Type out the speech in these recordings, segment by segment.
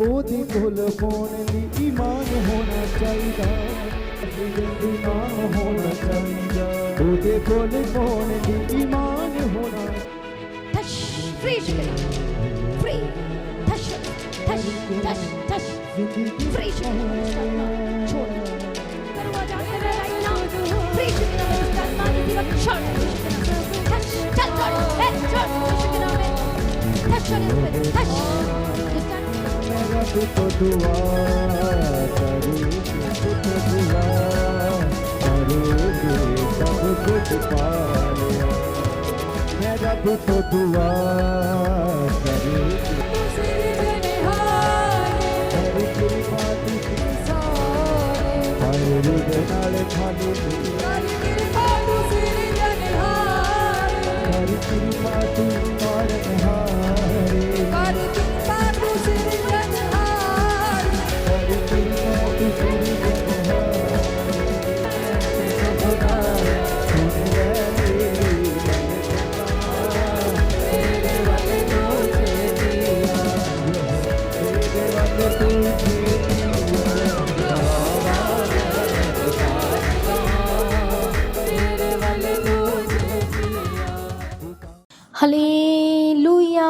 ਉਹਦੇ ਕੋਲ ਪਾਉਣ ਲਈ ਈਮਾਨ ਹੋਣਾ ਚਾਹੀਦਾ, ਈਮਾਨ ਹੋਣਾ ਚਾਹੀਦਾ, ਉਹਦੇ ਕੋਲ ਪਾਉਣ ਲਈ ਈਮਾਨ ਹੋਣਾ। touch, free chicken, free, touch, touch, touch, touch, free chicken, छोड़, दरवाजा तेरा right now, free chicken, उसका मानी दिवा छोड़, touch, चल छोड़, छोड़, chicken में, touch छोड़, touch, मेरा तो दुआ करूँ, तो दुआ करूँगी, सब कुछ पा लिया। मेरा तो दुआ करूँगी, हरी तेरी बात की हरी नाले खाली, हरी तेरी बात और निहारी, हालेलुया।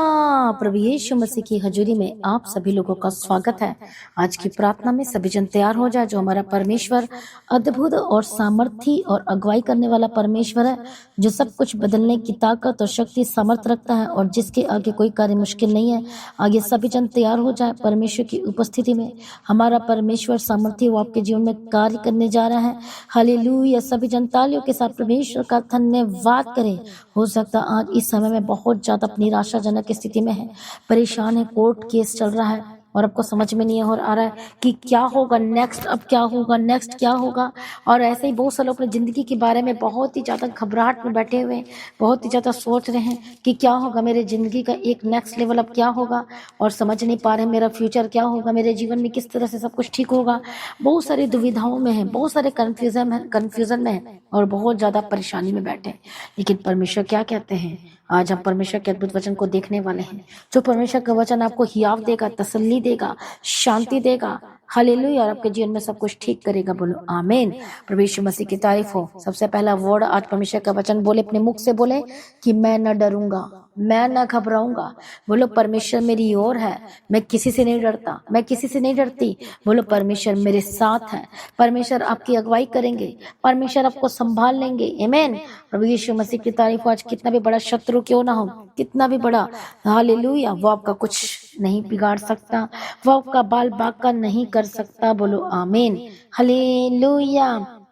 प्रभु यीशु मसीह की हजूरी में आप सभी लोगों का स्वागत है। आज की प्रार्थना में सभी जन तैयार हो जाए। जो हमारा परमेश्वर अद्भुत और सामर्थी और अगुवाई करने वाला परमेश्वर है, जो सब कुछ बदलने की ताकत और शक्ति सामर्थ रखता है और जिसके आगे कोई कार्य मुश्किल नहीं है। आगे सभी जन तैयार हो जाए। परमेश्वर की उपस्थिति में हमारा परमेश्वर सामर्थी वो आपके जीवन में कार्य करने जा रहा है। हालेलुया। सभी जन तालियों के साथ परमेश्वर का धन्यवाद करें। हो सकता आज इस समय में बहुत ज्यादा निराशाजनक स्थिति में है, परेशान है, कोर्ट केस चल रहा है और आपको समझ में नहीं आ रहा है कि क्या होगा नेक्स्ट, अब क्या होगा नेक्स्ट, क्या होगा। और ऐसे ही बहुत सारे लोग अपनी जिंदगी के बारे में बहुत ही ज्यादा घबराहट में बैठे हुए हैं, बहुत ही ज्यादा सोच रहे हैं कि क्या होगा मेरे जिंदगी का एक नेक्स्ट लेवल, अब क्या होगा, और समझ नहीं पा रहे मेरा फ्यूचर क्या होगा, मेरे जीवन में किस तरह से सब कुछ ठीक होगा। बहुत सारी दुविधाओं में है, बहुत सारे कंफ्यूजन में है और बहुत ज्यादा परेशानी में बैठे हैं। लेकिन परमेश्वर क्या कहते हैं? आज हम परमेश्वर के अद्भुत वचन को देखने वाले हैं। जो परमेश्वर का वचन आपको हियाव देगा, तसल्ली देगा, शांति देगा। हालेलुया। और आपके जीवन में सब कुछ ठीक करेगा। बोलो आमीन। प्रभु यीशु मसीह की तारीफ हो। सबसे पहला वर्ड आज परमेश्वर का वचन बोले, अपने मुख से बोले कि मैं न डरूंगा, मैं न घबराऊंगा। बोलो परमेश्वर मेरी ओर है, मैं किसी से नहीं डरता, मैं किसी से नहीं डरती। बोलो परमेश्वर मेरे साथ है, परमेश्वर आपकी अगुवाई करेंगे, परमेश्वर आपको संभाल लेंगे। आमीन। प्रभु यीशु मसीह की तारीफ हो। आज कितना भी बड़ा शत्रु क्यों ना हो, कितना भी बड़ा, हालेलुया, वो आपका कुछ नहीं बिगाड़ सकता, वो आपका बाल बाका नहीं कर सकता। बोलो आमीन। हालेलुया।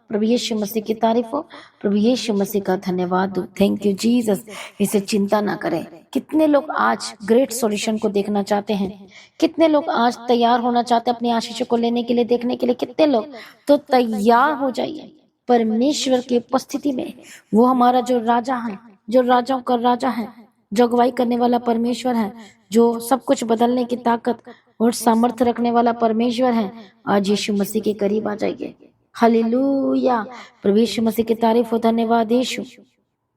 प्रभु यीशु मसीह की तारीफ हो। प्रभु यीशु मसीह का धन्यवाद दो। Thank you Jesus. इसे चिंता ना करें। कितने लोग आज ग्रेट सॉल्यूशन को देखना चाहते हैं? कितने लोग आज तैयार होना चाहते हैं अपने आशीषों को लेने के लिए, देखने के लिए? कितने लोग? तो तैयार हो जाइए परमेश्वर की उपस्थिति में। वो हमारा जो राजा है, जो राजाओं का राजा है, जो अगुवाई करने वाला परमेश्वर है, जो सब कुछ बदलने की ताकत और सामर्थ्य रखने वाला परमेश्वर है। आज यीशु मसीह के करीब आ जाइए। हालेलुया। प्रभु यीशु मसीह की तारीफ हो। धन्यवाद यीशु।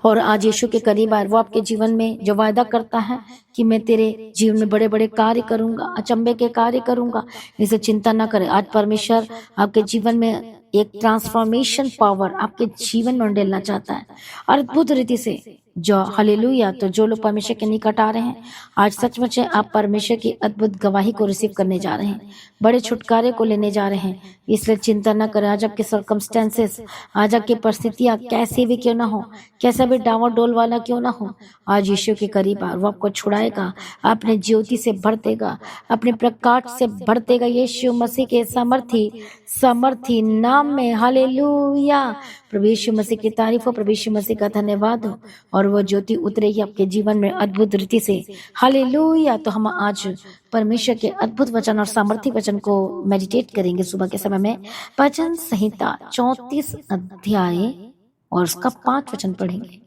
और आज यीशु के करीब आए। वो आपके जीवन में जो वायदा करता है कि मैं तेरे जीवन में बड़े बड़े कार्य करूंगा, अचंभे के कार्य करूंगा। इसे चिंता ना करें। आज परमेश्वर आपके जीवन में एक ट्रांसफॉर्मेशन पावर आपके जीवन में डालना चाहता है अद्भुत रीति से। जो हालेलुया। तो जो लोग परमेश्वर के निकट आ रहे हैं, आज सचमुच है आप परमेश्वर की अद्भुत गवाही को रिसीव करने जा रहे हैं, बड़े छुटकारे को लेने जा रहे हैं। इसलिए चिंता न करें। आज आपके सर्कमस्टेंसेस, आज आपकी परिस्थितियां कैसी भी क्यों ना हो, कैसा भी डावाडोल वाला क्यों ना हो, आज यीशु के करीब आ, वो आपको छुड़ाएगा, अपने ज्योति से भर देगा, अपने प्रकाश से भर देगा। यीशु मसीह के सामर्थी नाम में। हालेलुया। प्रभु यीशु मसीह की तारीफ हो। प्रभु यीशु मसीह का धन्यवाद हो। और वो ज्योति उतरेगी आपके जीवन में अद्भुत रीति से। हालेलुया। तो हम आज परमेश्वर के अद्भुत वचन और सामर्थी वचन को मेडिटेट करेंगे सुबह के समय में। भजन संहिता 34 अध्याय और उसका 5 वचन पढ़ेंगे।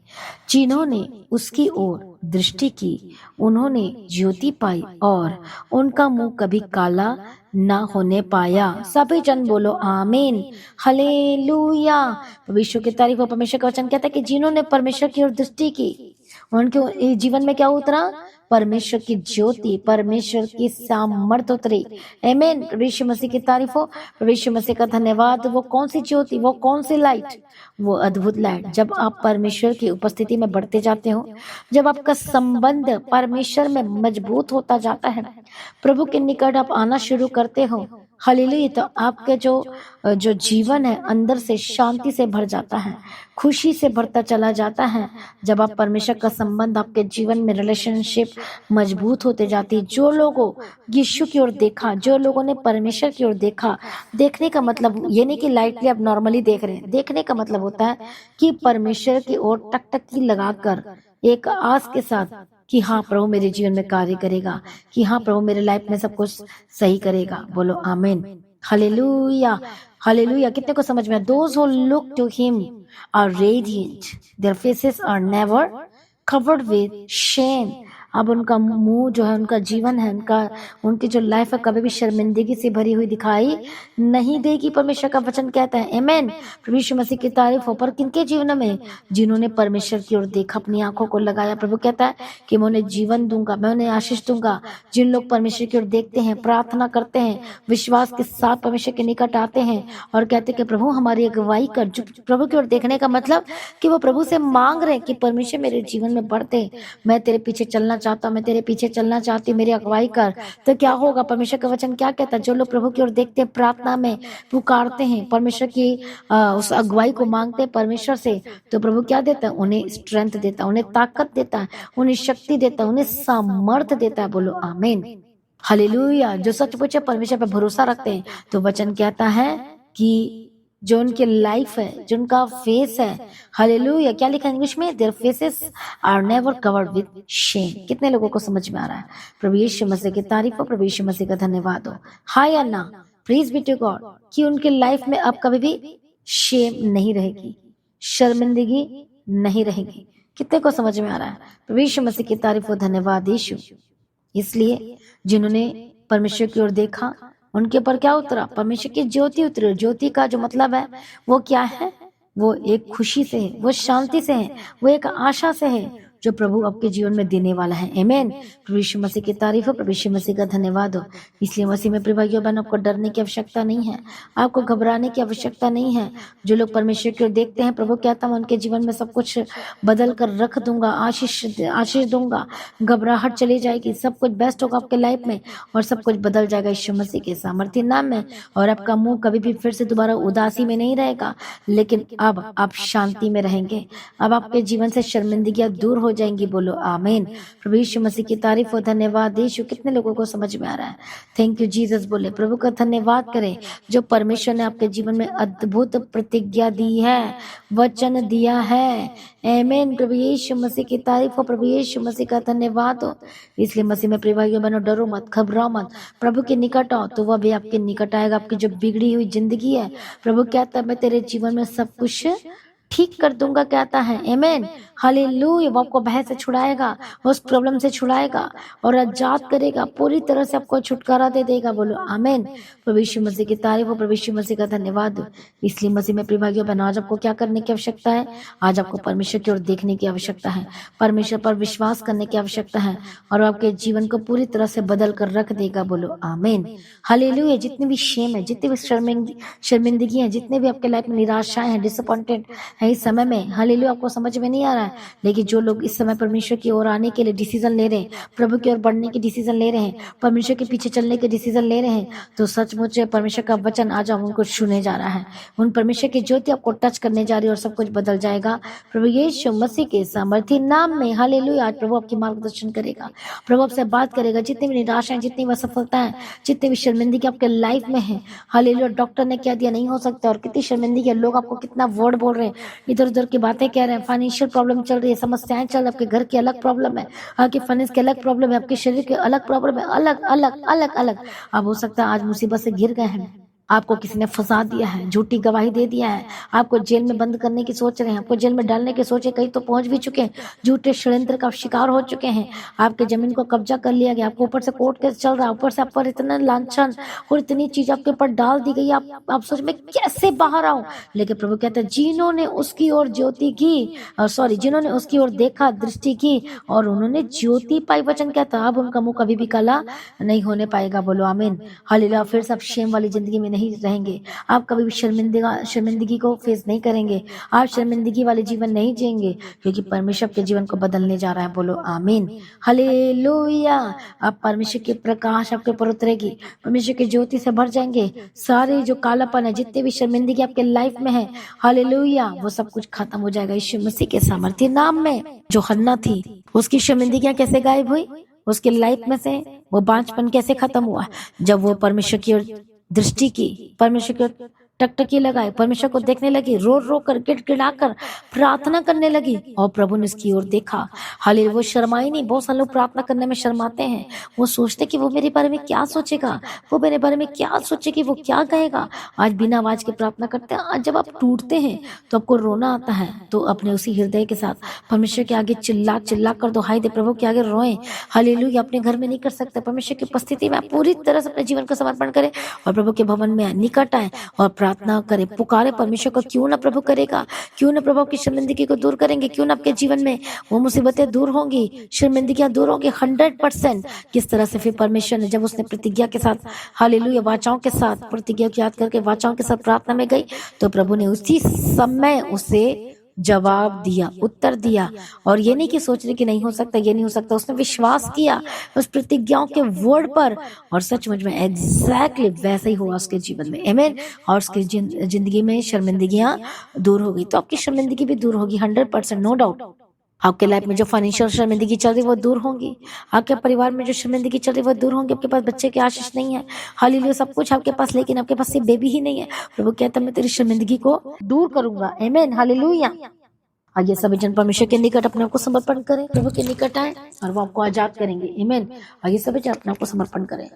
जिन्होंने उसकी ओर दृष्टि की उन्होंने ज्योति पाई और उनका मुंह कभी काला ना होने पाया। सभी जन बोलो आमीन। हालेलुया। परमेश्वर की तारीफ हो। परमेश्वर का वचन कहता है कि जिन्होंने परमेश्वर की ओर दृष्टि की उनके जीवन में क्या उतरा? परमेश्वर की ज्योति, परमेश्वर की सामर्थ उतरी। आमीन। प्रभु यीशु मसीह की तारीफ हो, प्रभु यीशु मसीह का धन्यवाद। वो कौन सी ज्योति, वो कौन सी लाइट? वो अद्भुत लाइट। जब आप परमेश्वर की उपस्थिति में बढ़ते जाते हो, जब आपका संबंध परमेश्वर में मजबूत होता जाता है, प्रभु के निकट आप आना शुरू करते हो, हालेलुया, तो आपके जो जीवन है अंदर से शांति से भर जाता है, खुशी से भरता चला जाता है। जब आप परमेश्वर का संबंध, आपके जीवन में रिलेशनशिप मजबूत होते जाती है। जो लोगों यीशु की ओर देखा, जो लोगों ने परमेश्वर की ओर देखा, देखने का मतलब ये नहीं कि लाइटली आप नॉर्मली देख रहे हैं। देखने का मतलब होता है कि परमेश्वर की ओर टकटकी लगाकर एक आस के साथ कि हाँ प्रभु मेरे जीवन में कार्य करेगा, कि हाँ प्रभु मेरे लाइफ में सब कुछ सही करेगा। बोलो आमीन। Hallelujah, hallelujah. कितने को समझ में आया? Those who look to him are radiant, their faces are never covered with shame। अब उनका मुंह जो है, उनका जीवन है, उनकी जो लाइफ है, कभी भी शर्मिंदगी से भरी हुई दिखाई नहीं देगी। परमेश्वर का वचन कहता है। आमीन। प्रभु यीशु मसीह की तारीफ हो। पर किनके जीवन में? जिन्होंने परमेश्वर की ओर देखा, अपनी आंखों को लगाया। प्रभु कहता है कि मैं उन्हें जीवन दूंगा, मैं उन्हें आशीष दूंगा। जिन लोग परमेश्वर की ओर देखते हैं, प्रार्थना करते हैं, विश्वास के साथ परमेश्वर के निकट आते हैं और कहते हैं कि प्रभु हमारी अगुवाई कर। प्रभु की ओर देखने का मतलब कि वो प्रभु से मांग रहे हैं कि परमेश्वर मेरे जीवन में बढ़ते, मैं तेरे पीछे चलना चाहता हूं, मैं तेरे पीछे चलना चाहती हूँ, मेरी अगुवाई कर। तो क्या होगा? परमेश्वर का वचन क्या कहता है? जो लोग प्रभु की ओर देखते हैं, प्रार्थना में पुकारते हैं, परमेश्वर की उस अगुवाई को मांगते हैं परमेश्वर से, तो प्रभु क्या देता है? उन्हें स्ट्रेंथ देता है, उन्हें ताकत देता है, उन्हें शक्ति देता है, उन्हें सामर्थ देता है। बोलो आमीन। हालेलुया। जो सचमुच परमेश्वर पर भरोसा रखते हैं, तो वचन कहता है कि जो उनकी लाइफ है, जो उनका फेस है, हालेलुया, क्या लिखा इंग्लिश में? Their faces are never covered with shame. कितने लोगों को समझ में आ रहा है? प्रभु यीशु मसीह की तारीफ हो, प्रभु यीशु मसीह का धन्यवाद हो। हाय अन्ना, प्लीज बी टू गॉड कि उनके लाइफ में अब कभी भी शेम नहीं रहेगी, शर्मिंदगी नहीं रहेगी। कितने को समझ में आ रहा है? प्रभु यीशु मसीह की तारीफ हो, धन्यवाद यीशु। इसलिए जिन्होंने परमेश्वर की ओर देखा, उनके ऊपर क्या उतरा? परमेश्वर की ज्योति उतरी। ज्योति का जो मतलब है वो क्या है? वो एक खुशी से है, वो शांति से है, वो एक आशा से है जो प्रभु आपके जीवन में देने वाला है। आमीन। प्रभु यीशु मसीह की तारीफ हो, प्रभु यीशु मसीह का धन्यवाद हो। इसलिए मसीह में प्रिय भाइयों बहनों, आपको डरने की आवश्यकता नहीं है, आपको घबराने की आवश्यकता नहीं है। जो लोग परमेश्वर की ओर देखते हैं, प्रभु कहता है उनके जीवन में सब कुछ बदल कर रख दूंगा, आशीष दूंगा, घबराहट चली जाएगी, सब कुछ बेस्ट होगा आपके लाइफ में और सब कुछ बदल जाएगा यीशु मसीह के सामर्थ्य नाम में। और आपका मुंह कभी भी फिर से दोबारा उदासी में नहीं रहेगा, लेकिन अब आप शांति में रहेंगे। अब आपके जीवन से शर्मिंदगियां दूर हो जाएंगी। बोलो आमीन। प्रभु यीशु मसीह की तारीफ हो, धन्यवाद यीशु। कितने लोगों को समझ में आ रहा है? Thank you Jesus. बोले प्रभु का धन्यवाद करें जो परमेश्वर ने आपके जीवन में अद्भुत प्रतिज्ञा दी है, वचन दिया है। आमीन। प्रभु यीशु मसीह की तारीफ हो, प्रभु यीशु मसीह का धन्यवाद हो। इसलिए मसीह में प्रिय भाइयों बहनों, डरो मत, घबराओ मत, प्रभु के निकट आओ तो वह भी आपके निकट आएगा। आपकी जो बिगड़ी हुई जिंदगी है, प्रभु कहता है मैं तेरे जीवन में सब कुछ ठीक कर दूंगा, कहता है। आमीन। हालेलुया। वो आपको भय से छुड़ाएगा, उस प्रॉब्लम से छुड़ाएगा और आजाद करेगा, पूरी तरह से आपको छुटकारा दे देगा। बोलो आमीन। प्रभु यीशु मसीह की तारीफ हो, प्रभु यीशु मसीह का धन्यवाद। इसलिए मसीह में प्रिय भाइयों बहनों, आज आपको क्या करने की आवश्यकता है? आज आपको परमेश्वर की ओर देखने की आवश्यकता है, परमेश्वर पर विश्वास करने की आवश्यकता है और आपके जीवन को पूरी तरह से बदल कर रख देगा। बोलो आमीन। हालेलुया। जितनी भी शेम है, जितनी भी शर्मिंदगी है, जितने भी आपके लाइफ में निराशाएं हैं, डिसअपॉइंटेड है इस समय में, हालेलुया, आपको समझ में नहीं आ रहा है, लेकिन जो लोग इस समय परमेश्वर की ओर आने के लिए डिसीजन ले रहे हैं, प्रभु की ओर बढ़ने की डिसीजन ले रहे हैं, परमेश्वर के पीछे चलने के डिसीजन ले रहे हैं, तो सचमुच परमेश्वर का वचन आज हम उनको छूने जा रहा है। उन परमेश्वर की ज्योति आपको टच करने जा रही है और सब कुछ बदल जाएगा प्रभु यीशु मसीह के सामर्थ्य नाम में। हालेलुया। आज प्रभु आपकी मार्गदर्शन करेगा, प्रभु आपसे बात करेगा। जितनी भी निराशाएं, जितनी भी असफलता है, जितनी भी शर्मिंदगी आपके लाइफ में है, हालेलुया, डॉक्टर ने क्या दिया नहीं हो सकता, और कितनी शर्मिंदगी है, लोग आपको कितना वर्ड बोल रहे हैं, इधर उधर की बातें कह रहे हैं, फाइनेंशियल प्रॉब्लम चल रही है, समस्याएं चल रही है, आपके घर की अलग प्रॉब्लम है, आपके फाइनेंस की अलग प्रॉब्लम है, आपके शरीर की अलग प्रॉब्लम है, अलग अलग अलग अलग। अब हो सकता है आज मुसीबत से घिर गए हैं, आपको किसी ने फंसा दिया है, झूठी गवाही दे दिया है, आपको जेल में बंद करने की सोच रहे हैं, आपको जेल में डालने की सोचे, कहीं तो पहुंच भी चुके हैं, झूठे षड्यंत्र का शिकार हो चुके हैं, आपके जमीन को कब्जा कर लिया गया, आपको ऊपर से कोर्ट केस चल रहा है, ऊपर से आप पर इतना लांछन और इतनी चीज आपके ऊपर डाल दी गई, आप सोच में कैसे बाहर आऊं। लेकिन प्रभु कहते हैं जिन्होंने उसकी ओर ज्योति की, जिन्होंने उसकी ओर देखा, दृष्टि की और उन्होंने ज्योति पाई, वचन कहता अब उनका मुंह कभी भी काला नहीं होने पाएगा। बोलो आमीन, हालेलुया। फिर से आप शेम वाली जिंदगी में नहीं रहेंगे, आप कभी भी शर्मिंदगी को फेस नहीं करेंगे, आप शर्मिंदगी वाले जीवन नहीं जिएंगे, क्योंकि परमेश्वर के जीवन को बदलने जा रहा है। बोलो आमीन, हालेलुया। आप परमेश्वर के प्रकाश आपके ऊपर उतरेगी, परमेश्वर की ज्योति से भर जाएंगे, सारे जो कालापन है, जितने भी शर्मिंदगी आपके लाइफ में है, हालेलुया, वो सब कुछ खत्म हो जाएगा यीशु मसीह के सामर्थ्य नाम में। जो हन्ना थी, उसकी शर्मिंदगियां कैसे गायब हुई, उसके लाइफ में से वो बांझपन कैसे खत्म हुआ, जब वो परमेश्वर की ओर दृष्टि की, परमेश्वर की ओर टकटकी लगाए, परमेश्वर को देखने लगी, रो रो कर गिड़गिड़ा कर प्रार्थना करने लगी और प्रभु ने उसकी ओर देखा। हालेलुया, वो शर्माई नहीं। बहुत सारे लोग प्रार्थना करने में शर्माते हैं, वो सोचते कि वो मेरे बारे में क्या सोचेगा, वो मेरे बारे में क्या सोचेगी, वो क्या कहेगा। आज बिना आवाज के प्रार्थना करते हैं। आज जब आप टूटते हैं तो आपको रोना आता है, तो अपने उसी हृदय के साथ परमेश्वर के आगे चिल्ला चिल्ला कर दुहाई दे, प्रभु के आगे रोएं। हालेलुया, अपने घर में नहीं कर सकते, परमेश्वर की उपस्थिति में पूरी तरह से अपने जीवन को समर्पण करें और प्रभु के भवन में निकट आए और प्रार्थना करे, पुकारे परमेश्वर को। क्यों ना प्रभु करेगा, क्यों ना प्रभु की शर्मिंदगी को दूर करेंगे, क्यों ना आपके जीवन में वो मुसीबतें दूर होंगी, शर्मिंदगियां दूर होंगी 100%। किस तरह से फिर परमेश्वर ने जब उसने प्रतिज्ञा के साथ, हालेलुया, वाचाओं के साथ, प्रतिज्ञा को याद करके वाचाओं के साथ प्रार्थना में गई, तो प्रभु ने उसी समय उसे जवाब दिया, उत्तर दिया। और ये नहीं कि सोच रही कि नहीं हो सकता, ये नहीं हो सकता, उसने विश्वास किया उस प्रतिज्ञाओं के वर्ड पर और सचमुच में एग्जैक्टली वैसा ही हुआ उसके जीवन में। आमीन। और उसकी जिंदगी में शर्मिंदगियां दूर हो गई, तो आपकी शर्मिंदगी भी दूर होगी 100%, नो डाउट। आपके लाइफ में जो फाइनेंशियल शर्मिंदगी चल रही है वो दूर होंगी, आपके परिवार में जो शर्मिंदगी चल रही है वो दूर होंगी। आपके पास बच्चे की आशीष नहीं है, हालेलुया, सब कुछ आपके पास, लेकिन आपके पास सिर्फ बेबी ही नहीं है। प्रभु कहता है मैं तेरी शर्मिंदगी को दूर करूंगा। आमीन, हालेलुया। आइए सभी जन परमेश्वर के निकट अपने आप को समर्पण करें, प्रभु के निकट आए और वो आपको आजाद करेंगे। आमीन। आइए सभी जन अपने आप को समर्पण करें।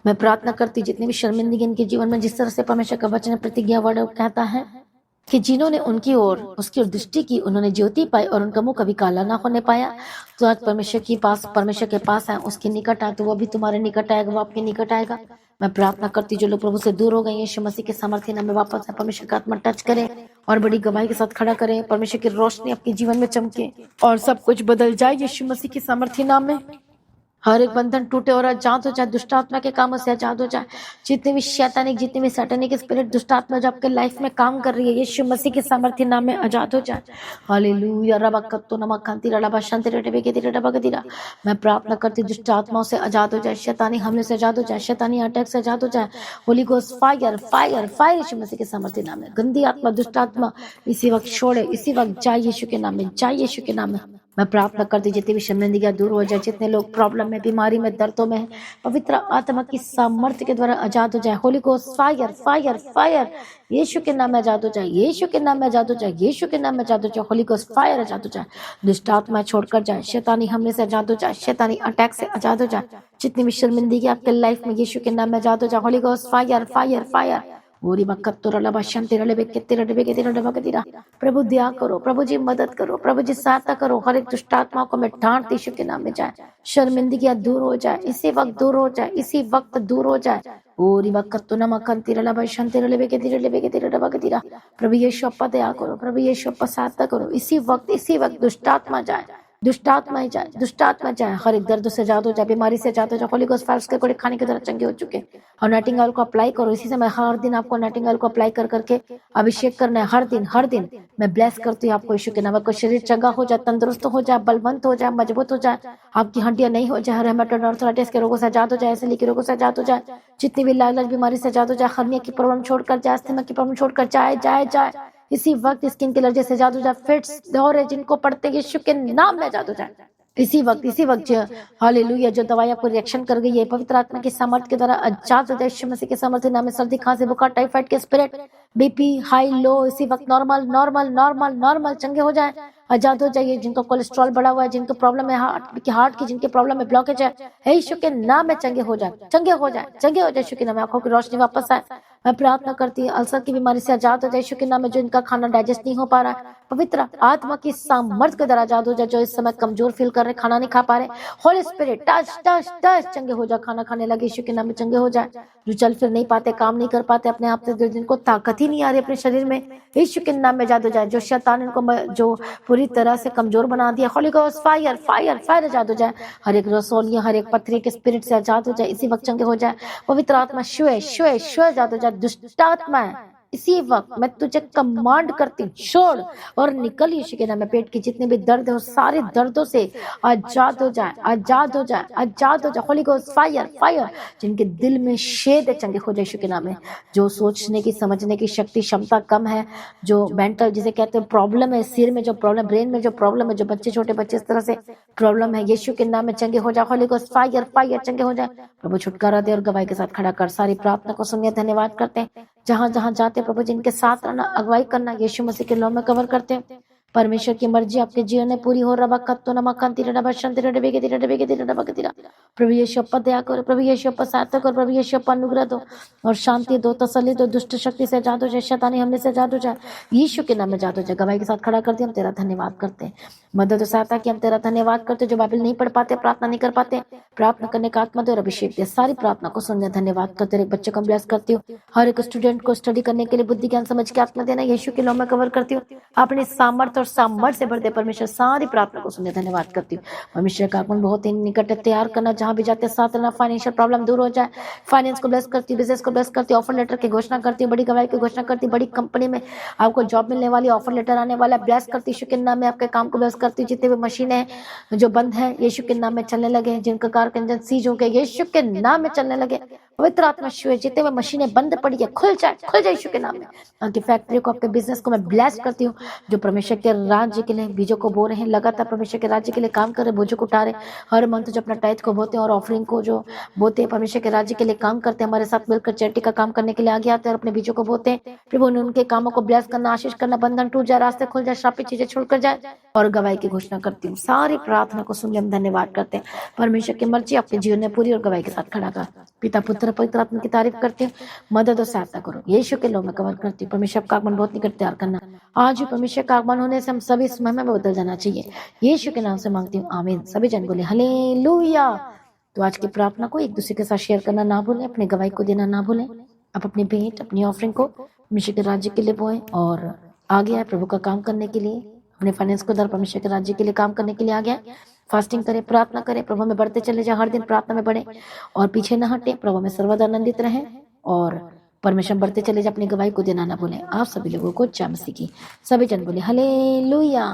मैं प्रार्थना करती जितनी भी शर्मिंदगी इनके जीवन में, जिस तरह से परमेश्वर का वचन प्रतिज्ञा वर्ड कहता है कि जिन्होंने उनकी ओर उसकी ओर दृष्टि की उन्होंने ज्योति पाई और उनका मुंह कभी काला ना होने पाया। तो आज परमेश्वर के पास है, उसके निकट आए तो वो भी तुम्हारे निकट आएगा, वो आपके निकट आएगा। मैं प्रार्थना करती जो लोग प्रभु से दूर हो गए यीशु मसीह के सामर्थ्य नाम में वापस है, परमेश्वर का आत्मा टच करे और बड़ी गवाही के साथ खड़ा करें, परमेश्वर की रोशनी आपके जीवन में चमके और सब कुछ बदल जाए यीशु मसीह के सामर्थ्य नाम में। हर एक बंधन टूटे और आजाद हो जाए, दुष्ट आत्मा के कामों से आजाद हो जाए। जितने भी शैतानिक, जितने भी सैटानिक स्पिरिट, दुष्ट आत्मा जो आपके लाइफ में काम कर रही है, यीशु मसीह के सामर्थ्य नाम में आजाद हो जाए। हालेलुया। रबकत्तो नमकांति रबा शांति रबे के तेरे रबा के तेरा। मैं प्रार्थना करती दुष्ट आत्माओं से आजाद हो जाए, शैतानी हमले से आजाद हो जाए, शैतानी अटैक से आजाद हो जाए। Holy ghost fire fire fire Yeshu Masih के सामर्थ्य नाम में। गंदी आत्मा, दुष्ट आत्मा इसी वक्त छोड़े, इसी वक्त जाए यीशु के नाम में, जाए यीशु के नाम में। मैं प्रार्थना करती जितनी भी शर्मिंदगियां दूर हो जाए, जितने लोग प्रॉब्लम में, बीमारी में, दर्दों में हैं, पवित्र आत्मा की सामर्थ्य के द्वारा आजाद हो जाए। Holy ghost fire fire fire Yeshu के नाम में आजाद हो जाए, यीशु के नाम में आजाद हो जाए, यीशु के नाम में आजाद हो जाए। होली गोस्ट फायर आजाद हो जाए, दुष्ट आत्मा छोड़कर जाए, शैतानी हमले से आजाद हो जाए, शैतानी अटैक से आजाद हो जाए। जितनी भी शर्मिंदगी आपके लाइफ में यीशु के नाम में आजाद हो जाए। Holy ghost fire fire fire. प्रभु दया करो, प्रभु जी मदद करो, प्रभु जी सहायता करो। हर एक दुष्ट आत्मा को मैं डांट यीशु के नाम में जाए, शर्मिंदगियां दूर हो जाए, इसी वक्त दूर हो जाए, इसी वक्त दूर हो जाए। प्रभु यीशु अप्पा दया करो, प्रभु यीशु अप्पा सहायता करो। इसी वक्त दुष्ट आत्मा जाए, दुष्ट आत्मा ही जाए, दुष्ट आत्मा जाए। हर एक दर्द से आजाद हो जाए, बीमारी से आजाद हो जाए। होली गोस्ट फायर के कोड़े खाने के द्वारा चंगे हो चुके और नटिंग ऑयल को अप्लाई करो। इसी समय हर दिन आपको नटिंग ऑयल को अप्लाई कर करके अभिषेक करना है। हर दिन मैं ब्लेस करती हूँ आपको यीशु के नाम। आपका शरीर चंगा हो जाए, तंदुरुस्त हो जाए, बलवंत हो जाए, मजबूत हो जाए, आपकी हड्डियां नहीं हो जाए, रेमेटॉइड आर्थराइटिस के रोगों से आजाद हो जाए, एसिडिटी के रोगों से आजाद हो जाए, जितनी भी लाइलाज बीमारी से आजाद हो जाए, हर्निया की प्रॉब्लम छोड़कर जाए, अस्थमा की प्रॉब्लम छोड़कर जाए। इसी वक्त स्किन की एलर्जी से आजाद हो जाए, फिट्स दौरे जिनको पड़ते यीशु के नाम में आजाद हो जाए। इसी वक्त हालेलुया। जो दवाई आपको रिएक्शन कर गई है, पवित्र आत्मा की सामर्थ्य के द्वारा आजाद हो जाए यीशु मसीह के सामर्थ्य नाम में। सर्दी, खांसी, बुखार, टाइफाइड के स्पिरिट बीपी हाई लो इसी वक्त नॉर्मल नॉर्मल नॉर्मल नॉर्मल चंगे हो जाए, आजाद हो जाइए। जिनको कोलेस्ट्रॉल बढ़ा हुआ है, जिनको प्रॉब्लम है हार्ट की, जिनके प्रॉब्लम है ब्लॉकेज है यीशु के नाम में चंगे हो जाए, चंगे हो जाए, चंगे हो जाए यीशु के नाम में। आंखों की रोशनी वापस आए, मैं प्रार्थना करती हूँ अल्सर की बीमारी से आजाद हो जाए यीशु के नाम में। जो इनका खाना डाइजेस्ट नहीं हो पा रहा है, पवित्र आत्मा की सामर्थ्य के द्वारा आजाद हो जाए। जो इस समय कमजोर फील कर रहे, खाना नहीं खा पा रहे, holy spirit touch touch touch चंगे हो जाए, खाना खाने लगे यीशु के नाम में चंगे हो जाए। जो चल फिर नहीं पाते, काम नहीं कर पाते अपने आप से, जिनको ताकत ही नहीं आ रही अपने शरीर में, यीशु के नाम में आजाद हो जाए। जो शैतान इनको जो पूरी तरह से कमजोर बना दिया, holy ghost fire fire fire आजाद हो जाए। हर एक रसोलिया, हर एक पत्थरी के स्पिरिट से आजाद हो जाए, इसी वक्त चंगे हो जाए। पवित्र आत्मा शुए शुए शुए आजाद हो जाए। दुष्ट आत्मा है, इसी वक्त मैं तुझे कमांड करती हूँ, छोड़ और निकल यीशु के नाम में। पेट की जितने भी दर्द है वो सारे दर्दों से आजाद हो जाए, आजाद हो जाए, आजाद हो जाए। Holy ghost fire fire. जिनके दिल में शेद है, चंगे हो जाए यीशु के नाम में। जो सोचने की, समझने की शक्ति क्षमता कम है, जो मेंटल जिसे कहते हैं प्रॉब्लम है, सिर में जो प्रॉब्लम, ब्रेन में जो प्रॉब्लम है, जो बच्चे छोटे बच्चे इस तरह से प्रॉब्लम है, यीशु के नाम में चंगे हो जाए। होली गोस्ट फायर फायर चंगे हो जाए। प्रभु छुटकारा दे और गवाही के साथ खड़ा कर। सारी प्रार्थना को सुनिए, धन्यवाद करते हैं। जहां जहां जाते प्रभु जिनके साथ रहना, अगुवाई करना, यीशु मसीह के नाम में कवर करते हैं। परमेश्वर की मर्जी आपके जीवन में पूरी हो। रबा कत्तो नमकांति रबा शांति रबे के रबा के दिरा। प्रभु यीशु पर दया करो, प्रभु यीशु पर सहायता करो, प्रभु यीशु पर अनुग्रह दो और शांति दो, तसल्ली दो। दुष्ट शक्ति से आजाद हो जाए, शैतानी हमले से आजाद हो जाए, यीशु के नाम में आजाद हो जाए। गवाही के साथ खड़ा कर दिया, हम तेरा धन्यवाद करते हैं। मदद और सहायता की हम तेरा धन्यवाद करते हैं। जो बाइबल नहीं पढ़ पाते, प्रार्थना नहीं कर पाते, प्रार्थना करने का आत्मा दे और अभिषेक दे। सारी प्रार्थना को सुनने धन्यवाद करते। एक बच्चे को ब्लेस करती हूँ। हर एक स्टूडेंट को स्टडी करने के लिए बुद्धि ज्ञान समझ के आत्मा देना, यीशु के नाम में कवर करती हूँ। अपने सामर्थ और सामर्थ्य से भर दे परमेश्वर। सारी प्रार्थना को सुनने धन्यवाद करती हूँ। परमेश्वर का आगमन बहुत ही निकट तैयार करना, जहां भी जाते साथ रहना। फाइनेंशियल प्रॉब्लम दूर हो जाए, फाइनेंस को ब्लेस करती हूँ, बिजनेस को ब्लेस करती हूँ। ऑफर लेटर की घोषणा करती हूँ, बड़ी गवाही की घोषणा करती हूँ। बड़ी कंपनी में आपको जॉब मिलने वाली, ऑफर लेटर आने वाला, ब्लेस करती हूँ यीशु के नाम में। आपके काम को ब्लेस करती हूँ। जितने भी मशीनें जो बंद है यीशु के नाम में चलने लगे, जिनका कार के इंजन सीज हो गए यीशु के नाम में चलने लगे। पवित्र आत्मा शिव, जितने भी मशीनें बंद पड़ी है खुल जाए, खुल जाए यीशु के नाम में। आपकी फैक्ट्री को, आपके बिजनेस को मैं ब्लेस करती हूँ। जो परमेश्वर के राज्य के लिए बीजों को बो रहे हैं, लगातार परमेश्वर के राज्य के लिए काम कर रहे, बोझों को उठा रहे, हर मंथ जो अपना टाइथ को बोते हैं और ऑफरिंग को जो बोते हैं, परमेश्वर के राज्य के लिए काम करते हैं, हमारे साथ मिलकर चैरिटी का काम करने के लिए आगे आते हैं और अपने बीजों को बोते हैं। प्रभु ने उनके कामों को ब्लेस करना, आशीष करना, बंधन टूट जाए, रास्ते खुल जाए, श्रापित चीजें छोड़कर जाए और गवाही की घोषणा करती हूँ। सारी प्रार्थना को सुन हम धन्यवाद करते हैं। परमेश्वर की मर्जी आपके जीवन में पूरी और गवाही के साथ खड़ा कर। पिता पुत्र पवित्र आत्मा की तारीफ करती हूँ। मदद और सहायता करो, यीशु के नाम में कवर करती हूँ। परमेश्वर का आगमन बहुत निकट तैयार करना। आज भी परमेश्वर का आगमन होने से हम सभी इस महिमा में बदल जाना चाहिए। यीशु के नाम से मांगती हूँ, आमीन। सभी जन बोले हालेलुया। तो आज की प्रार्थना को एक दूसरे के साथ शेयर करना ना भूलें, अपनी गवाही को देना ना भूलें। आप अपनी भेंट, अपनी ऑफरिंग को परमेश्वर के राज्य के लिए बोएं और आगे आए प्रभु का काम करने के लिए। अपने फाइनेंस को दर परमेश्वर के राज्य के लिए काम करने के लिए आगे आए। फास्टिंग करें, प्रार्थना करें, प्रभु में बढ़ते चले जाए, हर दिन प्रार्थना में बढ़े और पीछे न हटे। प्रभु में सर्वदा आनंदित रहें और परमेश्वर बढ़ते चले जाए। अपनी गवाही को देना ना भूलें। आप सभी लोगों को जय मसीह की। सभी जन बोले हालेलुया।